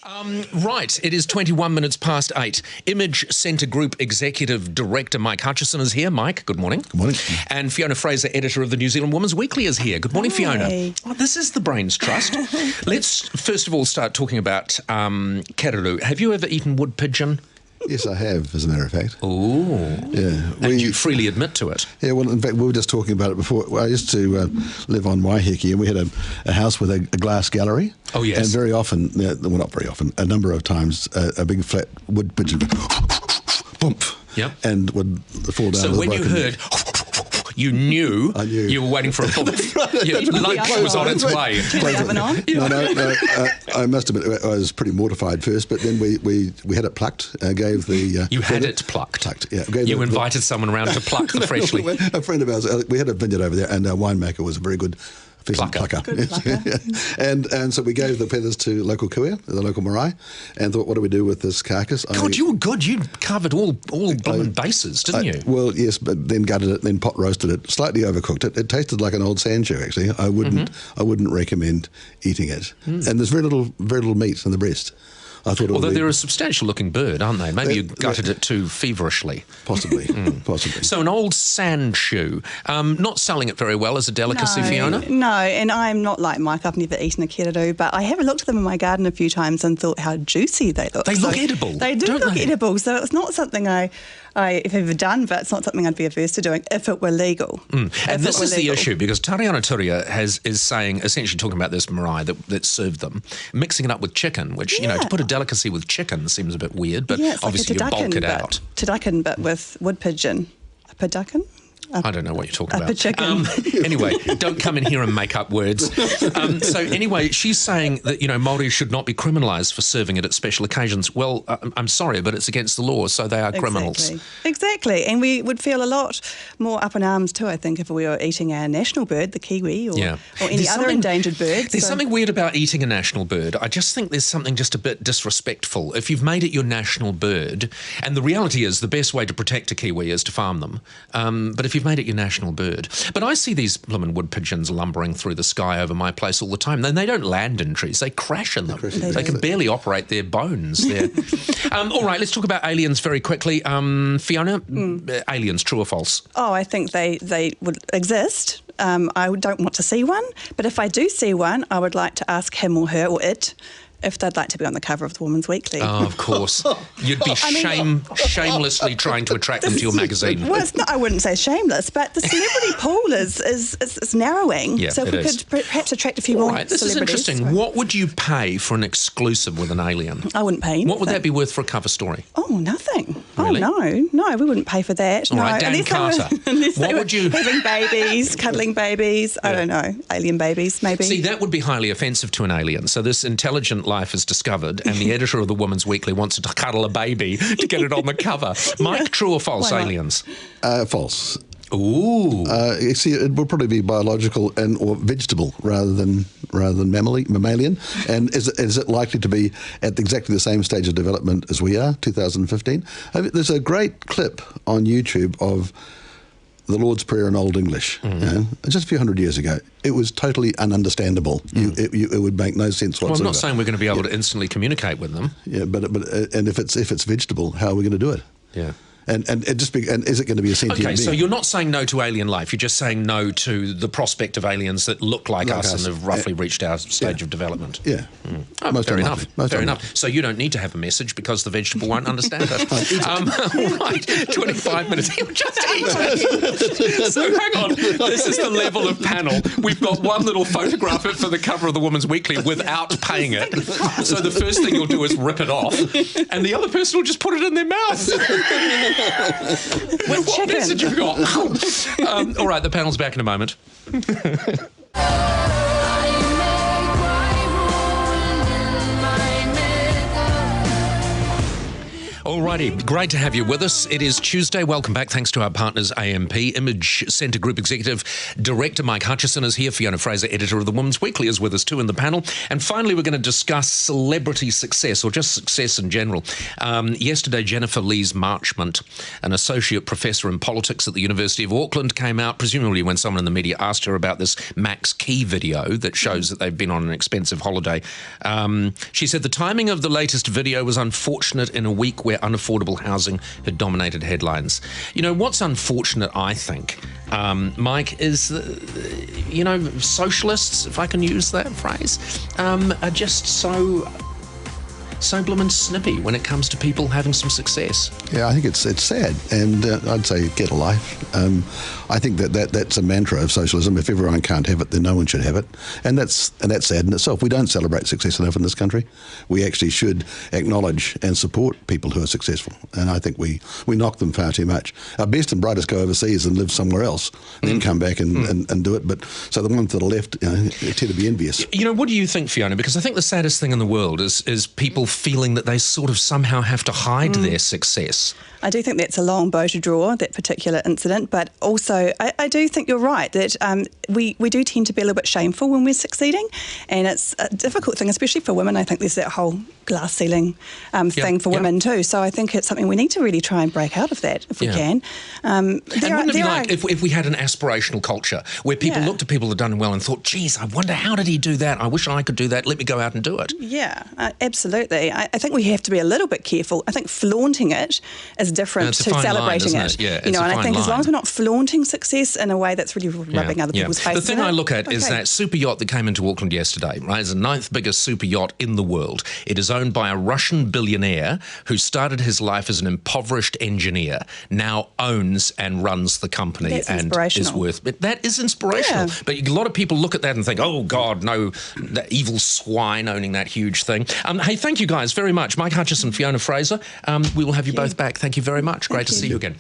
Right, it is 21 minutes past 8. Image Centre Group Executive Director Mike Hutcheson is here. Mike, good morning. Good morning. And Fiona Fraser, editor of the New Zealand Woman's Weekly, is here. Good morning, Hi. Fiona. Oh, this is the Brains Trust. Let's first of all start talking about Keruru. Have you ever eaten wood pigeon? Yes, I have, as a matter of fact. Oh. Yeah. And you freely admit to it. Yeah, well, in fact, we were just talking about it before. I used to live on Waiheke, and we had a house with a glass gallery. Oh, yes. And very often, well, not very often, a number of times, a big flat wood pigeon would bump, Yep. and would fall down. So when you heard... You knew, I knew you were waiting for a bump. Lunch was on its way. Did you have the oven on? No. I must admit, I was pretty mortified first, but then we had it plucked. Gave the You had it plucked. Plucked, yeah. You invited someone around to pluck the freshly. A friend of ours. We had a vineyard over there, and our winemaker was a very good plucker. Good plucker. And so we gave the feathers to local kuia, the local marae, and thought, what do we do with this carcass? God, you were good. You covered all blooming bases, didn't you? Well, yes, but then gutted it, then pot roasted it, slightly overcooked it. It tasted like an old sancho, actually. I wouldn't recommend eating it. And there's very little meat in the breast. I thought Although they're a substantial-looking bird, aren't they? Maybe you gutted it too feverishly. Possibly, possibly. So an old sand shoe. Not selling it very well as a delicacy, Fiona? No, and I'm not like Mike. I've never eaten a keruru, but I have looked at them in my garden a few times and thought how juicy they look. They look edible, They do don't look they? edible, so it's not something I've ever done, but it's not something I'd be averse to doing if it were legal. And this is the issue, because Tariana Turia is saying, essentially talking about this marae that served them, mixing it up with chicken, which, you know, to put a delicacy with chicken seems a bit weird, but it's obviously like you bulk it out. Turducken, but with wood pigeon. A turducken? I don't know what you're talking about. Chicken. Anyway, don't come in here and make up words. So anyway, she's saying that, you know, Māori should not be criminalised for serving it at special occasions. Well, I'm sorry, but it's against the law, so they are criminals. Exactly. And we would feel a lot more up in arms too, I think, if we were eating our national bird, the kiwi, or any other endangered bird. There's something weird about eating a national bird. I just think there's something just a bit disrespectful. If you've made it your national bird, and the reality is the best way to protect a kiwi is to farm them, but if you've made it your national bird. But I see these blooming wood pigeons lumbering through the sky over my place all the time. Then they don't land in trees, they crash in them. They can barely operate their bones there. All right, let's talk about aliens very quickly. Fiona, aliens, true or false? Oh, I think they would exist. I don't want to see one, but if I do see one, I would like to ask him or her or it if they'd like to be on the cover of the Woman's Weekly. Oh, of course. You'd be shamelessly trying to attract them to your magazine. Well, it's not, I wouldn't say shameless, but the celebrity pool is narrowing. Yeah, so if we could perhaps attract a few more This is celebrities. interesting. What would you pay for an exclusive with an alien? I wouldn't pay anything. What would that be worth for a cover story? Oh, nothing. Really? Oh, no, we wouldn't pay for that. All no, right, Dan Carter. What would you... Having babies, cuddling babies, I don't know, alien babies, maybe. See, that would be highly offensive to an alien. So this intelligent life is discovered, and the editor of the Woman's Weekly wants to cuddle a baby to get it on the cover. Mike, true or false, aliens? False. Ooh. See, it would probably be biological or vegetable rather than mammalian. And is it likely to be at exactly the same stage of development as we are, 2015? There's a great clip on YouTube of the Lord's Prayer in Old English, just a few hundred years ago. It was totally ununderstandable. It would make no sense whatsoever. Well, I'm not saying we're going to be able to instantly communicate with them. Yeah, but if it's vegetable, how are we going to do it? Yeah. And is it going to be a sentient being? Okay, so you're not saying no to alien life. You're just saying no to the prospect of aliens that look like us and have roughly reached our stage of development. Yeah. Oh, fair enough. Fair enough. So you don't need to have a message because the vegetable won't understand it. All right, 25 minutes. You just eat. So hang on. This is the level of panel. We've got one little photograph for the cover of the Woman's Weekly without paying it. So the first thing you'll do is rip it off, and the other person will just put it in their mouth. What message have you got? All right, the panel's back in a moment. Alrighty, great to have you with us. It is Tuesday. Welcome back. Thanks to our partners AMP. Image Centre Group Executive Director Mike Hutcheson is here. Fiona Fraser, editor of the Women's Weekly, is with us too in the panel. And finally, we're going to discuss celebrity success, or just success in general. Yesterday, Jennifer Lees Marchmont, an associate professor in politics at the University of Auckland, came out, presumably when someone in the media asked her about this Max Key video that shows that they've been on an expensive holiday. She said the timing of the latest video was unfortunate in a week where unaffordable housing had dominated headlines. You know, what's unfortunate, I think, Mike, is, socialists, if I can use that phrase, are just so bloomin' snippy when it comes to people having some success. Yeah, I think it's sad, and I'd say get a life. I think that's a mantra of socialism. If everyone can't have it, then no one should have it, and that's sad in itself. We don't celebrate success enough in this country. We actually should acknowledge and support people who are successful, and I think we knock them far too much. Our best and brightest go overseas and live somewhere else, and then come back and do it. But so the ones that are left, tend to be envious. What do you think, Fiona? Because I think the saddest thing in the world is people feeling that they sort of somehow have to hide their success. I do think that's a long bow to draw, that particular incident, but also I do think you're right that we do tend to be a little bit shameful when we're succeeding, and it's a difficult thing, especially for women. I think there's that whole glass ceiling thing for women too, so I think it's something we need to really try and break out of that if we can. And wouldn't it be like if we had an aspirational culture where people looked at people that had done well and thought, geez, I wonder how did he do that? I wish I could do that. Let me go out and do it. Yeah, absolutely. I think we have to be a little bit careful. I think flaunting it is different to celebrating it. Yeah, and I think as long as we're not flaunting success in a way that's really rubbing other people's faces. The thing I look at is that super yacht that came into Auckland yesterday, right? It's the 9th biggest super yacht in the world. It is owned by a Russian billionaire who started his life as an impoverished engineer, now owns and runs the company. That's and inspirational. Is worth. That is inspirational. Yeah. But a lot of people look at that and think, oh God, no, that evil swine owning that huge thing. Hey, thank you guys very much. Mike Hutcheson, Fiona Fraser. We will have you both back. Thank you very much. Great to see you again.